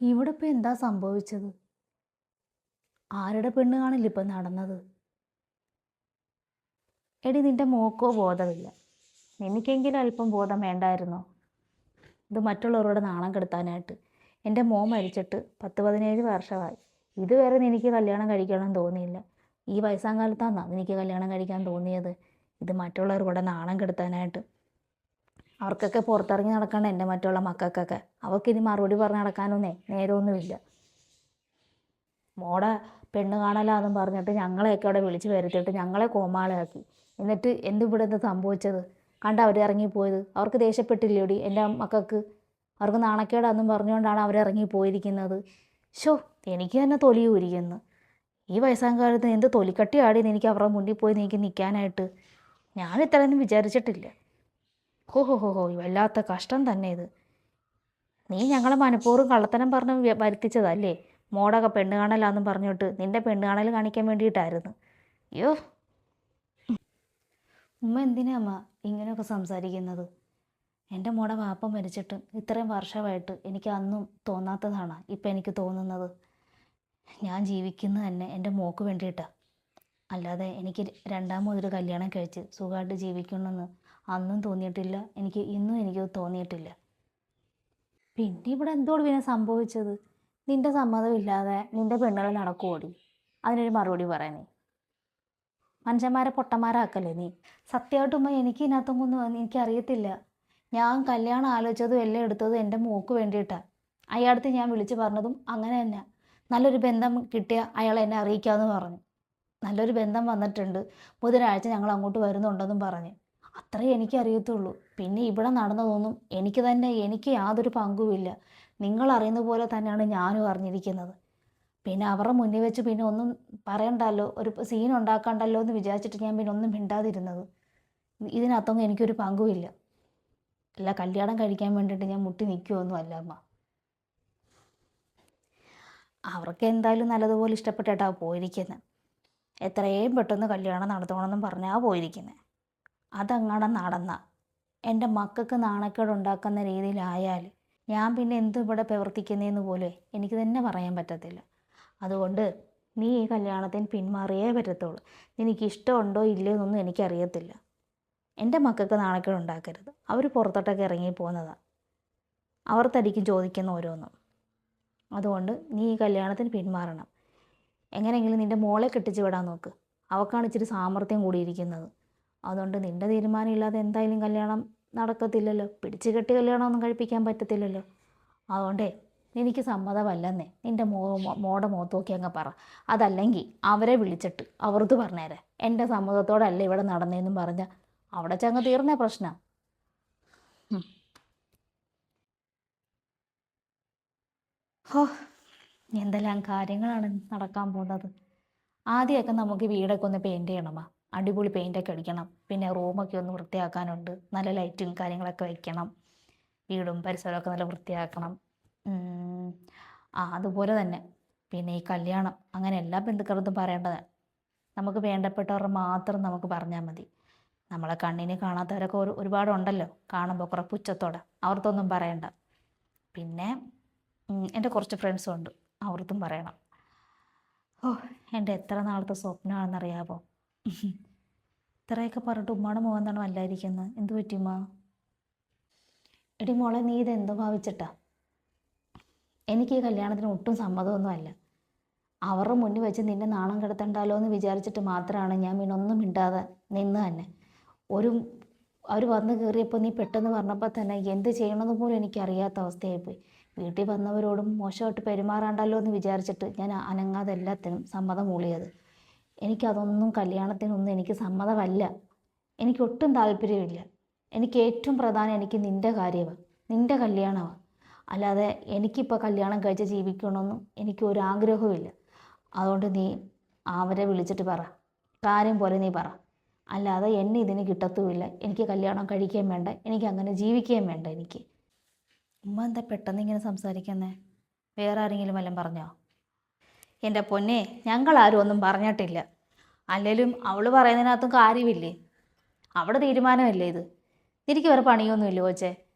ഇവിടെ ഇപ്പം എന്താ സംഭവിച്ചത്? ആരുടെ പെണ്ണ് കാണില്ല ഇപ്പം നടന്നത്? എടി നിന്റെ മോക്കോ ബോധമില്ല. എനിക്കെങ്കിലും അല്പം ബോധം വേണ്ടായിരുന്നോ? ഇത് മറ്റുള്ളവരോട് നാണം കെടുത്താനായിട്ട്. എൻ്റെ മോൻ മരിച്ചിട്ട് 10-17 വർഷമായി. ഇതുവരെ നിനക്ക് കല്യാണം കഴിക്കണം തോന്നിയില്ല. ഈ വയസ്സാം കാലത്താണോ നിനക്ക് കല്യാണം കഴിക്കാൻ തോന്നിയത്? ഇത് മറ്റുള്ളവരുടെ നാണം കെടുത്താനായിട്ട്. അവർക്കൊക്കെ പുറത്തിറങ്ങി നടക്കണ്ട എൻ്റെ മറ്റുള്ള മക്കൾക്കൊക്കെ. അവർക്കിനി മറുപടി പറഞ്ഞ് നടക്കാനൊന്നേ നേരമൊന്നുമില്ല. മോടെ പെണ്ണ് കാണലാന്നും പറഞ്ഞിട്ട് ഞങ്ങളെയൊക്കെ അവിടെ വിളിച്ച് വരുത്തിയിട്ട് ഞങ്ങളെ കോമാളിയാക്കി. എന്നിട്ട് ഇവിടെ എന്താ സംഭവിച്ചത്? കണ്ട അവർ ഇറങ്ങിപ്പോയത്. അവർക്ക് ദേഷ്യപ്പെട്ടില്ലേടി എൻ്റെ മക്കൾക്ക്? അവർക്ക് നാണക്കേടാന്നും പറഞ്ഞുകൊണ്ടാണ് അവരിറങ്ങി പോയിരിക്കുന്നത്. ഷോ, എനിക്ക് തന്നെ തൊലി ഉരിക്കുന്നു. ഈ വയസ്സാം കാലത്ത് എന്ത് തൊലിക്കട്ടി ആടി എനിക്ക് അവരുടെ മുന്നിൽ പോയി എനിക്ക് നിൽക്കാനായിട്ട്. ഞാൻ ഇത്രയൊന്നും വിചാരിച്ചിട്ടില്ല. ഹോ ഹോ ഹോ ഹോ, വല്ലാത്ത കഷ്ടം തന്നെ ഇത്. നീ ഞങ്ങളെ മനഃപൂർവ്വം കള്ളത്തരം പറഞ്ഞ് വരുത്തിച്ചതല്ലേ? മോടൊക്കെ പെണ്ണ് കാണലാന്നും പറഞ്ഞിട്ട് നിന്റെ പെണ്ണ് കാണൽ കാണിക്കാൻ വേണ്ടിയിട്ടായിരുന്നു. അയ്യോ, ഉമ്മ എന്തിനാ അമ്മ ഇങ്ങനെയൊക്കെ സംസാരിക്കുന്നത്? എൻ്റെ മോടെ വാപ്പ മരിച്ചിട്ട് ഇത്രയും വർഷമായിട്ട് എനിക്ക് അന്നും തോന്നാത്തതാണ് ഇപ്പം എനിക്ക് തോന്നുന്നത്. ഞാൻ ജീവിക്കുന്നത് തന്നെ എൻ്റെ മോക്ക് വേണ്ടിയിട്ടാണ്. അല്ലാതെ എനിക്ക് രണ്ടാമതൊരു കല്യാണം കഴിച്ച് സുഖമായിട്ട് ജീവിക്കണമെന്ന് അന്നും തോന്നിയിട്ടില്ല. ഇന്നും എനിക്ക് തോന്നിയിട്ടില്ല. പിന്നെ ഇവിടെ എന്തോട് പിന്നെ സംഭവിച്ചത്? നിന്റെ സമ്മതമില്ലാതെ നിന്റെ പെണ്ണുകൾ നടക്കുവോടി? അതിനൊരു മറുപടി പറയണേ. മനുഷ്യന്മാരെ പൊട്ടന്മാരാക്കല്ലേ നീ? സത്യമായിട്ടും എനിക്ക് ഇതിനകത്തൊന്നും എനിക്കറിയത്തില്ല. ഞാൻ കല്യാണം ആലോചിച്ചതും എല്ലാം എടുത്തതും എൻ്റെ മോക്ക് വേണ്ടിയിട്ടാണ്. അയാളടുത്ത് ഞാൻ വിളിച്ച് പറഞ്ഞതും അങ്ങനെ തന്നെ. നല്ലൊരു ബന്ധം കിട്ടിയ അയാൾ എന്നെ അറിയിക്കാമെന്ന് പറഞ്ഞു. നല്ലൊരു ബന്ധം വന്നിട്ടുണ്ട്, ബുധനാഴ്ച ഞങ്ങൾ അങ്ങോട്ട് വരുന്നുണ്ടെന്നും പറഞ്ഞ്. അത്രേ എനിക്കറിയത്തുള്ളൂ. പിന്നെ ഇവിടെ നടന്നതൊന്നും എനിക്ക് യാതൊരു പങ്കുമില്ല. നിങ്ങൾ അറിയുന്ന പോലെ തന്നെയാണ് ഞാനും അറിഞ്ഞിരിക്കുന്നത്. പിന്നെ അവരുടെ മുന്നിൽ വെച്ച് പിന്നെ ഒന്നും പറയണ്ടല്ലോ, ഒരു സീൻ ഉണ്ടാക്കണ്ടല്ലോ എന്ന് വിചാരിച്ചിട്ട് ഞാൻ പിന്നെ ഒന്നും മിണ്ടാതിരുന്നത്. ഇതിനകത്തൊന്നും എനിക്കൊരു പങ്കുമില്ല. അല്ല, കല്യാണം കഴിക്കാൻ വേണ്ടിയിട്ട് ഞാൻ മുട്ടി നിൽക്കുമൊന്നും അല്ല അമ്മ. അവർക്ക് എന്തായാലും നല്ലതുപോലെ ഇഷ്ടപ്പെട്ടിട്ടാണ് പോയിരിക്കുന്നത്. എത്രയും പെട്ടെന്ന് കല്യാണം നടത്തണമെന്നും പറഞ്ഞാൽ പോയിരിക്കുന്നത്. അതങ്ങാടെ നടന്ന എൻ്റെ മക്കൾക്ക് നാണക്കേട് ഉണ്ടാക്കുന്ന രീതിയിലായാൽ ഞാൻ പിന്നെ എന്തും ഇവിടെ പ്രവർത്തിക്കുന്നതെന്ന് പോലെ എനിക്ക് തന്നെ പറയാൻ പറ്റത്തില്ല. അതുകൊണ്ട് നീ ഈ കല്യാണത്തിന് പിന്മാറിയേ പറ്റത്തുള്ളൂ. നിനക്ക് ഇഷ്ടമുണ്ടോ ഇല്ലയോ എന്നൊന്നും എനിക്കറിയത്തില്ല. എൻ്റെ മക്കൾക്ക് നാണക്കേട് ഉണ്ടാക്കരുത്. അവർ പുറത്തോട്ടൊക്കെ ഇറങ്ങി പോകുന്നതാണ്. അവർ തനിക്കും ചോദിക്കുന്ന ഓരോന്നും. അതുകൊണ്ട് നീ ഈ കല്യാണത്തിന് പിന്മാറണം. എങ്ങനെയെങ്കിലും നിൻ്റെ മോളെ കെട്ടിച്ച് വിടാൻ നോക്ക്. അവൾക്കാണ് ഇച്ചിരി സാമർത്ഥ്യം കൂടിയിരിക്കുന്നത്. അതുകൊണ്ട് നിൻ്റെ തീരുമാനം ഇല്ലാതെ എന്തായാലും കല്യാണം നടക്കത്തില്ലല്ലോ. പിടിച്ച് കെട്ടി കല്യാണമൊന്നും കഴിപ്പിക്കാൻ പറ്റത്തില്ലല്ലോ. അതുകൊണ്ടേ എനിക്ക് സമ്മതമല്ലെന്നേ നിൻ്റെ മോടെ മുഖത്ത് നോക്കി അങ്ങ് പറ. അതല്ലെങ്കിൽ അവരെ വിളിച്ചിട്ട് അവർക്ക് പറഞ്ഞേരെ എൻ്റെ സമ്മതത്തോടല്ല ഇവിടെ നടന്നതെന്നും പറഞ്ഞാൽ അവിടെ ചങ്ങ് തീർന്നേ പ്രശ്നം. ഹോ, എന്തെല്ലാം കാര്യങ്ങളാണ് നടക്കാൻ പോകുന്നത്. ആദ്യമൊക്കെ നമുക്ക് വീടൊക്കെ ഒന്ന് പെയിൻറ്റ് ചെയ്യണമാ. അടിപൊളി പെയിൻ്റൊക്കെ അടിക്കണം. പിന്നെ റൂമൊക്കെ ഒന്ന് വൃത്തിയാക്കാനുണ്ട്. നല്ല ലൈറ്റും കാര്യങ്ങളൊക്കെ വയ്ക്കണം. വീടും പരിസരമൊക്കെ നല്ല വൃത്തിയാക്കണം. അതുപോലെ തന്നെ പിന്നെ ഈ കല്യാണം അങ്ങനെ എല്ലാ ബന്ധുക്കളടുത്തും പറയേണ്ടത്. നമുക്ക് വേണ്ടപ്പെട്ടവർ മാത്രം നമുക്ക് പറഞ്ഞാൽ മതി. നമ്മളെ കണ്ണിന് കാണാത്തവരൊക്കെ ഒരുപാടുണ്ടല്ലോ. കാണുമ്പോൾ കുറേ പുച്ഛത്തോടെ അവർക്കൊന്നും പറയണ്ട. പിന്നെ എൻ്റെ കുറച്ച് ഫ്രണ്ട്സും ഉണ്ട്, അവർക്കും പറയണം. ഓ, എൻ്റെ എത്ര നാളത്തെ സ്വപ്നമാണെന്നറിയാമോ? ഇത്രയൊക്കെ പറഞ്ഞിട്ട് ഉമ്മാടെ മുഖം എന്താണ് വല്ലായിരിക്കുന്നത്? എന്ത് പറ്റുമ്മ? എടി മോളെ, നീ ഇതെന്തോ ഭാവിച്ചിട്ടാ? എനിക്ക് ഈ കല്യാണത്തിന് ഒട്ടും സമ്മതമൊന്നുമല്ല. അവരുടെ മുന്നിൽ വെച്ച് നിന്നെ നാണം കെടുത്തണ്ടല്ലോ എന്ന് വിചാരിച്ചിട്ട് മാത്രമാണ് ഞാൻ പിന്നെ ഒന്നും മിണ്ടാതെ നിന്ന് തന്നെ. അവർ വന്ന് കയറിയപ്പോൾ നീ പെട്ടെന്ന് പറഞ്ഞപ്പോൾ തന്നെ എന്ത് ചെയ്യണമെന്ന് പോലും എനിക്കറിയാത്ത അവസ്ഥയായിപ്പോയി. വീട്ടിൽ വന്നവരോടും മോശമായിട്ട് പെരുമാറാണ്ടല്ലോ എന്ന് വിചാരിച്ചിട്ട് ഞാൻ അനങ്ങാതെ എല്ലാത്തിനും സമ്മതം മൂളിയത്. എനിക്കതൊന്നും കല്യാണത്തിനൊന്നും എനിക്ക് സമ്മതമല്ല. എനിക്കൊട്ടും താല്പര്യമില്ല. എനിക്ക് ഏറ്റവും പ്രധാനം എനിക്ക് നിൻ്റെ കാര്യമാണ്, നിൻ്റെ കല്യാണമാണ്. അല്ലാതെ എനിക്കിപ്പോൾ കല്യാണം കഴിച്ച് ജീവിക്കണമെന്നും എനിക്ക് ഒരു ആഗ്രഹവുമില്ല. അതുകൊണ്ട് നീ അവരെ വിളിച്ചിട്ട് പറ, കാര്യം പോലെ നീ പറ. അല്ലാതെ എന്നെ ഇതിന് കിട്ടത്തുമില്ല. എനിക്ക് കല്യാണം കഴിക്കുകയും വേണ്ട, എനിക്ക് അങ്ങനെ ജീവിക്കുകയും വേണ്ട. എനിക്ക് ഉമ്മ എന്താ പെട്ടെന്ന് ഇങ്ങനെ സംസാരിക്കുന്നേ? വേറെ ആരെങ്കിലും വല്ലതും പറഞ്ഞോ? എൻ്റെ പൊന്നെ, ഞങ്ങളാരും ഒന്നും പറഞ്ഞിട്ടില്ല. അല്ലെങ്കിലും അവൾ പറയുന്നതിനകത്തും കാര്യമില്ലേ? അവിടെ തീരുമാനമല്ലേ ഇത്? എനിക്ക് വേറെ പണിയൊന്നുമില്ല കൊച്ചേ.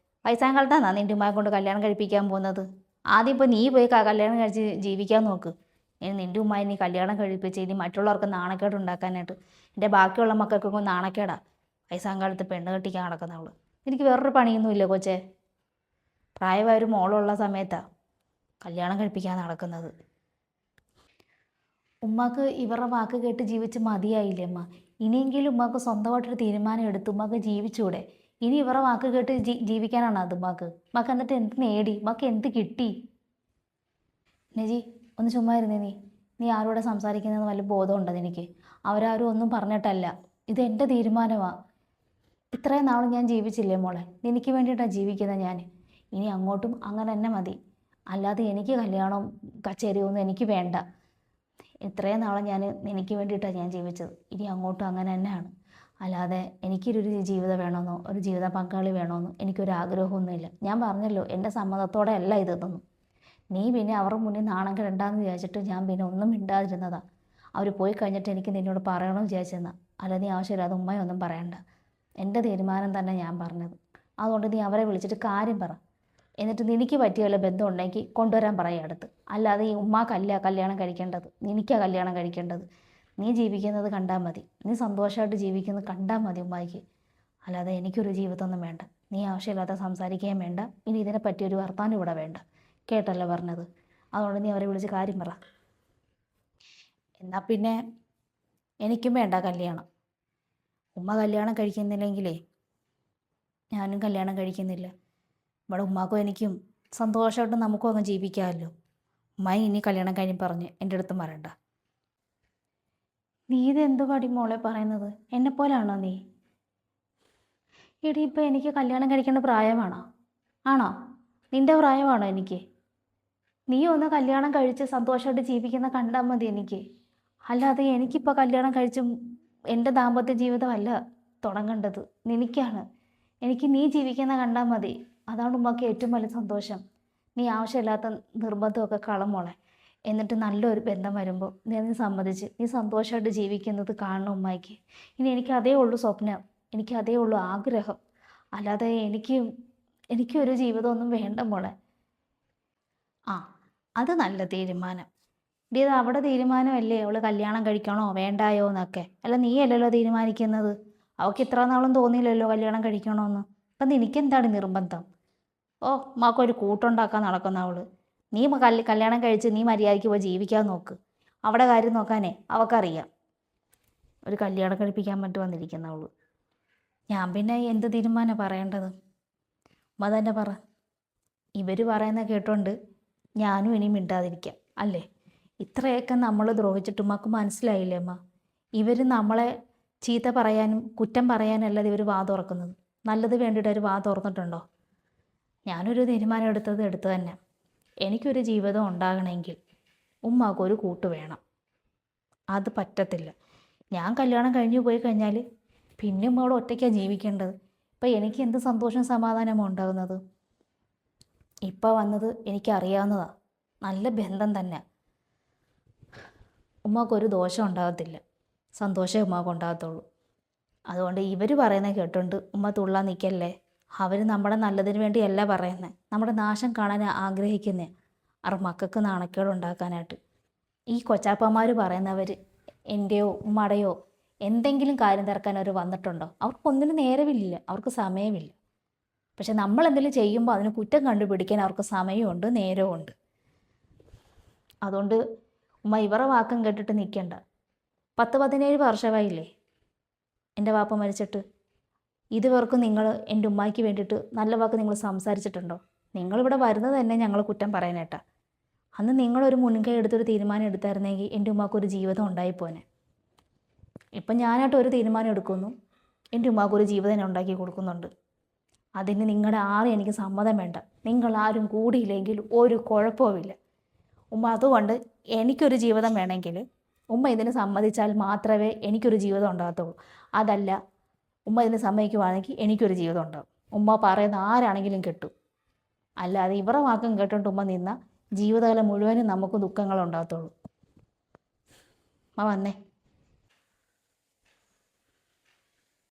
വയസ്സാം കാലത്താണോ നിൻ്റെ ഉമ്മയെ കൊണ്ട് കല്യാണം കഴിപ്പിക്കാൻ പോകുന്നത്? ആദ്യം ഇപ്പോൾ നീ പോയി കല്യാണം കഴിച്ച് ജീവിക്കാൻ നോക്ക്. ഇനി നിൻ്റെ ഉമ്മായി നീ കല്യാണം കഴിപ്പിച്ച് ഇനി മറ്റുള്ളവർക്ക് നാണക്കേട് ഉണ്ടാക്കാനായിട്ട് എൻ്റെ ബാക്കിയുള്ള മക്കൾക്കൊക്കെ നാണക്കേടാ. വയസ്സാം കാലത്ത് പെണ്ണ് കെട്ടിക്കാൻ നടക്കുന്നവള്. എനിക്ക് വേറൊരു പണിയൊന്നുമില്ല കൊച്ചേ. പ്രായമായ ഒരു മോളുള്ള സമയത്താണ് കല്യാണം കഴിപ്പിക്കാൻ നടക്കുന്നത്. ഉമ്മാക്ക് ഇവരുടെ വാക്ക് കേട്ട് ജീവിച്ച് മതിയായില്ലേ അമ്മ? ഇനിയെങ്കിലും ഉമ്മാക്ക് സ്വന്തമായിട്ടൊരു തീരുമാനം എടുത്ത് ഉമ്മാക്ക് ജീവിച്ചൂടെ? ഇനി ഇവരുടെ വാക്ക് കേട്ട് ജീവിക്കാനാണ് അത് ഉമ്മാക്ക്? ഉമ്മാക്ക് എന്നിട്ട് എന്ത് നേടി? ഉമ്മാക്ക് എന്ത് കിട്ടി? നജി ഒന്ന് ചുമ്മാ ഇരുന്നേ. നീ ആരോടെ സംസാരിക്കുന്നതെന്ന് വല്ല ബോധമുണ്ടോ നിനക്ക്? അവരാരും ഒന്നും പറഞ്ഞിട്ടല്ല. ഇത് എൻ്റെ തീരുമാനമാണ്. ഇത്രയും നാളും ഞാൻ ജീവിച്ചില്ലേ മോളെ? നിനക്ക് വേണ്ടിയിട്ടാണ് ജീവിക്കുന്നത് ഞാൻ. ഇനി അങ്ങോട്ടും അങ്ങനെ തന്നെ മതി. അല്ലാതെ എനിക്ക് കല്യാണം കച്ചേരിയൊന്നും എനിക്ക് വേണ്ട. ഇത്രയും നാളും ഞാൻ എനിക്ക് വേണ്ടിയിട്ടാണ് ഞാൻ ജീവിച്ചത്. ഇനി അങ്ങോട്ടും അങ്ങനെ തന്നെയാണ്. അല്ലാതെ എനിക്കൊരു ജീവിതം വേണമെന്നോ ഒരു ജീവിത പങ്കാളി വേണമെന്നോ എനിക്കൊരു ആഗ്രഹമൊന്നുമില്ല. ഞാൻ പറഞ്ഞല്ലോ, എൻ്റെ സമ്മതത്തോടെ അല്ല ഇതൊന്നും. നീ പിന്നെ അവരുടെ മുന്നിൽ നാണം കെടണ്ടാന്ന് വിചാരിച്ചിട്ട് ഞാൻ പിന്നെ ഒന്നും മിണ്ടാതിരുന്നതാണ്. അവർ പോയി കഴിഞ്ഞിട്ട് എനിക്ക് നിന്നോട് പറയണമെന്ന് വിചാരിച്ചെന്നാൽ. അല്ല, നീ ആവശ്യമില്ലാതെ ഉമ്മയൊന്നും പറയണ്ട. എൻ്റെ തീരുമാനം തന്നെ ഞാൻ പറഞ്ഞത്. അതുകൊണ്ട് നീ അവരെ വിളിച്ചിട്ട് കാര്യം പറ. എന്നിട്ട് നിനക്ക് പറ്റിയ വല്ല ബന്ധം ഉണ്ടെങ്കിൽ കൊണ്ടുവരാൻ പറയുക അടുത്ത്. അല്ലാതെ ഈ ഉമ്മാക്കല്ല കല്യാണം കഴിക്കേണ്ടത്, നിനക്കാണ് കല്യാണം കഴിക്കേണ്ടത്. നീ ജീവിക്കുന്നത് കണ്ടാൽ മതി. നീ സന്തോഷമായിട്ട് ജീവിക്കുന്നത് കണ്ടാൽ മതി ഉമ്മായിക്ക്. അല്ലാതെ എനിക്കൊരു ജീവിതമൊന്നും വേണ്ട. നീ ആവശ്യമില്ലാതെ സംസാരിക്കുകയും വേണ്ട. ഇനി ഇതിനെ പറ്റിയൊരു വർത്താനം ഇവിടെ വേണ്ട. കേട്ടല്ലോ പറഞ്ഞത്? അതുകൊണ്ട് നീ അവരെ വിളിച്ച് കാര്യം പറ. എന്നാൽ പിന്നെ എനിക്കും വേണ്ട കല്യാണം. ഉമ്മ കല്യാണം കഴിക്കുന്നില്ലെങ്കിലേ ഞാനും കല്യാണം കഴിക്കുന്നില്ല. ഇവിടെ ഉമ്മാക്കും എനിക്കും സന്തോഷമായിട്ട് നമുക്കും അങ്ങ് ജീവിക്കാമല്ലോ. ഉമ്മായി ഇനി കല്യാണം കഴിഞ്ഞ് പറഞ്ഞ് എൻ്റെ അടുത്തും വരണ്ട. നീ ഇതെന്തു പടി മോളെ പറയുന്നത്? എന്നെപ്പോലാണോ നീ? എടി, ഇപ്പം എനിക്ക് കല്യാണം കഴിക്കേണ്ട പ്രായമാണോ? ആണോ? നിൻ്റെ പ്രായമാണോ എനിക്ക്? നീ ഒന്ന് കല്യാണം കഴിച്ച് സന്തോഷമായിട്ട് ജീവിക്കുന്ന കണ്ടാൽ മതി എനിക്ക്. അല്ലാതെ എനിക്കിപ്പോൾ കല്യാണം കഴിച്ചും എൻ്റെ ദാമ്പത്യ ജീവിതമല്ല തുടങ്ങേണ്ടത്, നിനക്കാണ്. എനിക്ക് നീ ജീവിക്കുന്ന കണ്ടാൽ മതി. അതാണ് ഉമ്മക്ക് ഏറ്റവും വലിയ സന്തോഷം. നീ ആവശ്യമില്ലാത്ത നിർബന്ധമൊക്കെ കളമോളെ. എന്നിട്ട് നല്ലൊരു ബന്ധം വരുമ്പോൾ നീ സമ്മതിച്ച് നീ സന്തോഷമായിട്ട് ജീവിക്കുന്നത് കാണണം ഉമ്മയ്ക്ക്. ഇനി എനിക്ക് അതേ ഉള്ളൂ സ്വപ്നം, എനിക്ക് അതേ ഉള്ളൂ ആഗ്രഹം. അല്ലാതെ എനിക്കൊരു ജീവിതമൊന്നും വേണ്ട മോളെ. ആ, അത് നല്ല തീരുമാനം. ഡി, അത് അവിടെ തീരുമാനമല്ലേ അവൾ കല്യാണം കഴിക്കണോ വേണ്ടായോ എന്നൊക്കെ. അല്ല, നീ അല്ലല്ലോ തീരുമാനിക്കുന്നത്. അവൾക്ക് ഇത്ര നാളും തോന്നിയില്ലല്ലോ കല്യാണം കഴിക്കണമെന്ന്. അപ്പം നിനക്കെന്താണ് നിർബന്ധം? ഓ, ഉമ്മാക്കൊരു കൂട്ടുണ്ടാക്കാൻ നടക്കുന്ന അവൾ. നീ കല്യാണം കഴിച്ച് നീ മര്യാദയ്ക്ക് പോയി ജീവിക്കാൻ നോക്ക്. അവിടെ കാര്യം നോക്കാനേ അവൾക്കറിയാം. ഒരു കല്യാണം കഴിപ്പിക്കാൻ വേണ്ടി വന്നിരിക്കുന്ന അവൾ. ഞാൻ പിന്നെ എന്ത് തീരുമാനം പറയേണ്ടത്? ഉമ്മ തന്നെ പറ. ഇവർ പറയുന്ന കേട്ടോണ്ട് ഞാനും ഇനി മിണ്ടാതിരിക്കാം അല്ലേ? ഇത്രയൊക്കെ നമ്മൾ ദ്രോഹിച്ചിട്ട് ഉമ്മക്ക് മനസ്സിലായില്ലേ അമ്മ? ഇവർ നമ്മളെ ചീത്ത പറയാനും കുറ്റം പറയാനല്ലാതെ ഇവർ വാ തുറക്കുന്നത്. നല്ലത് വേണ്ടിയിട്ട് അവർ വാ തുറന്നിട്ടുണ്ടോ? ഞാനൊരു തീരുമാനം എടുത്തു തന്നെ. എനിക്കൊരു ജീവിതം ഉണ്ടാകണമെങ്കിൽ ഉമ്മാക്കൊരു കൂട്ട് വേണം. അത് പറ്റത്തില്ല. ഞാൻ കല്യാണം കഴിഞ്ഞു പോയി കഴിഞ്ഞാൽ പിന്നെ ഉമ്മയോട് ഒറ്റയ്ക്കാണ് ജീവിക്കേണ്ടത്. ഇപ്പം എനിക്ക് എന്ത് സന്തോഷം സമാധാനമാണ് ഉണ്ടാകുന്നത്? ഇപ്പം വന്നത് എനിക്കറിയാവുന്നതാണ്. നല്ല ബന്ധം തന്നെ. ഉമ്മാക്കൊരു ദോഷം ഉണ്ടാകത്തില്ല, സന്തോഷമേ ഉമ്മാക്ക് ഉണ്ടാകത്തുള്ളൂ. അതുകൊണ്ട് ഇവർ പറയുന്നത് കേട്ടോണ്ട് ഉമ്മ തുള്ളാൻ നിൽക്കല്ലേ. അവർ നമ്മുടെ നല്ലതിന് വേണ്ടിയല്ല പറയുന്നത്, നമ്മുടെ നാശം കാണാൻ ആഗ്രഹിക്കുന്നേ. അവർ മക്കൾക്ക് നാണക്കേട് ഉണ്ടാക്കാനായിട്ട്. ഈ കൊച്ചാപ്പന്മാർ പറയുന്നവർ എൻ്റെയോ ഉമ്മയുടെയോ എന്തെങ്കിലും കാര്യം തിരക്കാൻ അവർ വന്നിട്ടുണ്ടോ? അവർക്കൊന്നിനും നേരമില്ല, അവർക്ക് സമയമില്ല. പക്ഷെ നമ്മൾ എന്തെങ്കിലും ചെയ്യുമ്പോൾ അതിന് കുറ്റം കണ്ടുപിടിക്കാൻ അവർക്ക് സമയമുണ്ട്, നേരമുണ്ട്. അതുകൊണ്ട് ഉമ്മ ഇവരുടെ വാക്കും കേട്ടിട്ട് നിൽക്കണ്ട. 17 വർഷമായില്ലേ എൻ്റെ വാപ്പ മരിച്ചിട്ട്. ഇതുവരെക്കും നിങ്ങൾ എൻ്റെ ഉമ്മായ്ക്ക് വേണ്ടിയിട്ട് നല്ല വാക്ക് നിങ്ങൾ സംസാരിച്ചിട്ടുണ്ടോ? നിങ്ങളിവിടെ വരുന്നത് തന്നെ ഞങ്ങൾ കുറ്റം പറയാനേട്ടാ. അന്ന് നിങ്ങളൊരു മുൻകൈ എടുത്തൊരു തീരുമാനം എടുത്തായിരുന്നെങ്കിൽ എൻ്റെ ഉമ്മാക്കൊരു ജീവിതം ഉണ്ടായിപ്പോനെ. ഇപ്പം ഞാനായിട്ട് ഒരു തീരുമാനം എടുക്കുന്നു, എൻ്റെ ഉമ്മാക്കൊരു ജീവിതം ഉണ്ടാക്കി കൊടുക്കുന്നുണ്ട്. അതിന് നിങ്ങളുടെ ആരും എനിക്ക് സമ്മതം വേണ്ട. നിങ്ങളാരും കൂടിയില്ലെങ്കിൽ ഒരു കുഴപ്പവുമില്ല ഉമ്മ. അതുകൊണ്ട് എനിക്കൊരു ജീവിതം വേണമെങ്കിൽ ഉമ്മ ഇതിന് സമ്മതിച്ചാൽ മാത്രമേ എനിക്കൊരു ജീവിതം ഉണ്ടാകത്തുള്ളൂ. അതല്ല, ഉമ്മ ഇതിന് സമ്മതിക്കുവാണെങ്കിൽ എനിക്കൊരു ജീവിതം ഉണ്ടാകും. ഉമ്മ പറയുന്ന ആരാണെങ്കിലും കെട്ടും. അല്ലാതെ ഇവരുടെ വാക്കും കേട്ടോണ്ട് ഉമ്മ നിന്ന ജീവിതകാലം മുഴുവനും നമുക്ക് ദുഃഖങ്ങളുണ്ടാകത്തുള്ളൂ. ഉമ്മ വന്നേ.